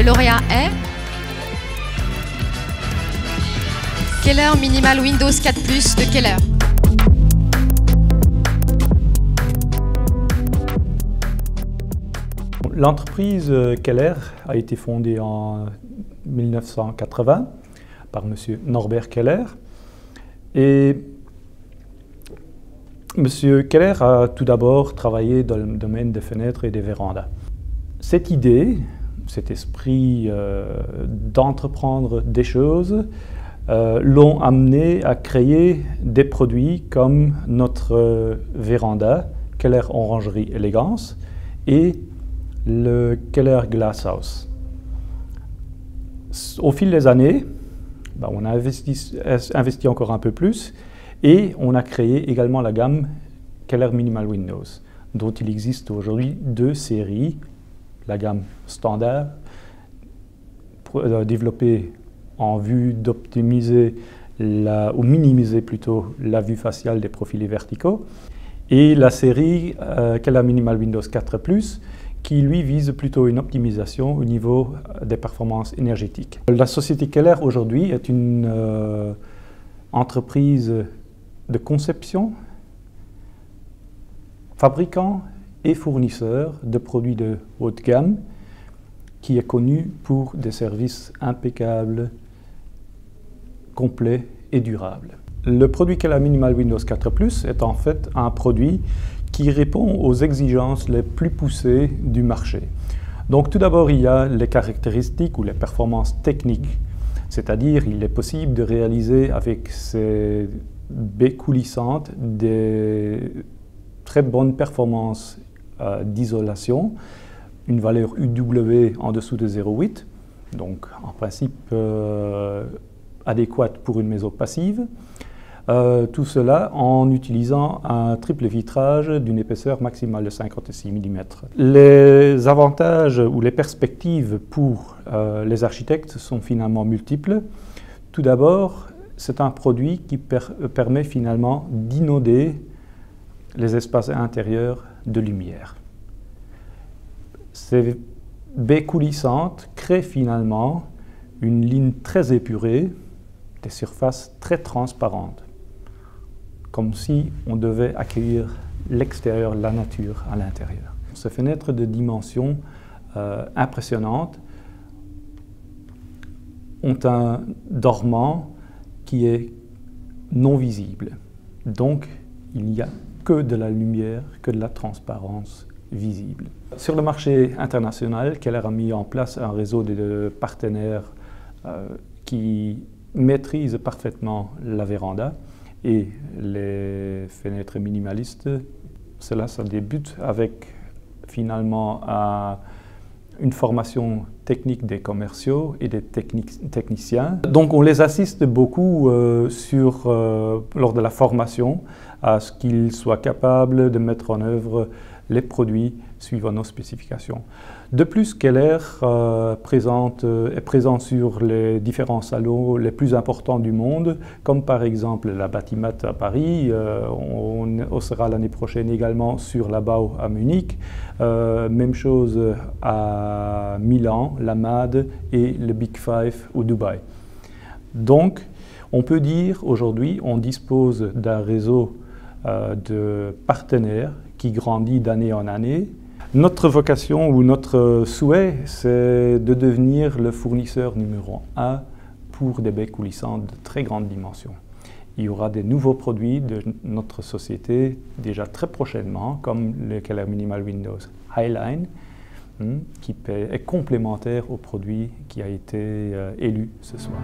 lauréat est Keller Minimal Windows 4 Plus de Keller. L'entreprise Keller a été fondée en 1980 par M. Norbert Keller. Et M. Keller a tout d'abord travaillé dans le domaine des fenêtres et des vérandas. Cette idée, cet esprit d'entreprendre des choses, l'ont amené à créer des produits comme notre véranda, Keller Orangerie Élégance, et le Keller Glasshouse. Au fil des années, on a investi encore un peu plus et on a créé également la gamme Keller Minimal Windows, dont il existe aujourd'hui deux séries. La gamme standard, développée en vue d'optimiser ou minimiser plutôt la vue faciale des profilés verticaux, et la série Keller Minimal Windows 4 Plus, qui lui vise plutôt une optimisation au niveau des performances énergétiques. La société Keller aujourd'hui est une entreprise de conception, fabricant et fournisseur de produits de haute gamme, qui est connue pour des services impeccables, complets et durables. Le produit Keller Minimal Windows 4 Plus est en fait un produit qui répond aux exigences les plus poussées du marché. Donc tout d'abord, il y a les caractéristiques ou les performances techniques, c'est-à-dire il est possible de réaliser avec ces baies coulissantes des très bonnes performances d'isolation, une valeur UW en dessous de 0,8, donc en principe adéquate pour une maison passive. Tout cela en utilisant un triple vitrage d'une épaisseur maximale de 56 mm. Les avantages ou les perspectives pour les architectes sont finalement multiples. Tout d'abord, c'est un produit qui permet finalement d'inonder les espaces intérieurs de lumière. Ces baies coulissantes créent finalement une ligne très épurée, des surfaces très transparentes, comme si on devait accueillir l'extérieur, la nature à l'intérieur. Ces fenêtres de dimension impressionnante ont un dormant qui est non visible. Donc, il n'y a que de la lumière, que de la transparence visible. Sur le marché international, Keller a mis en place un réseau de partenaires qui maîtrisent parfaitement la véranda et les fenêtres minimalistes. Ça débute avec finalement une formation technique des commerciaux et des techniciens. Donc on les assiste beaucoup lors de la formation à ce qu'ils soient capables de mettre en œuvre les produits suivant nos spécifications. De plus, Keller est présent sur les différents salons les plus importants du monde, comme par exemple la Batimat à Paris, on sera l'année prochaine également sur la BAU à Munich, même chose à Milan, la MAD et le Big Five au Dubaï. Donc, on peut dire aujourd'hui, on dispose d'un réseau de partenaires qui grandit d'année en année. Notre vocation ou notre souhait, c'est de devenir le fournisseur numéro 1 pour des baies coulissantes de très grande dimension. Il y aura des nouveaux produits de notre société déjà très prochainement, comme le Keller Minimal Windows Highline, qui est complémentaire au produit qui a été élu ce soir.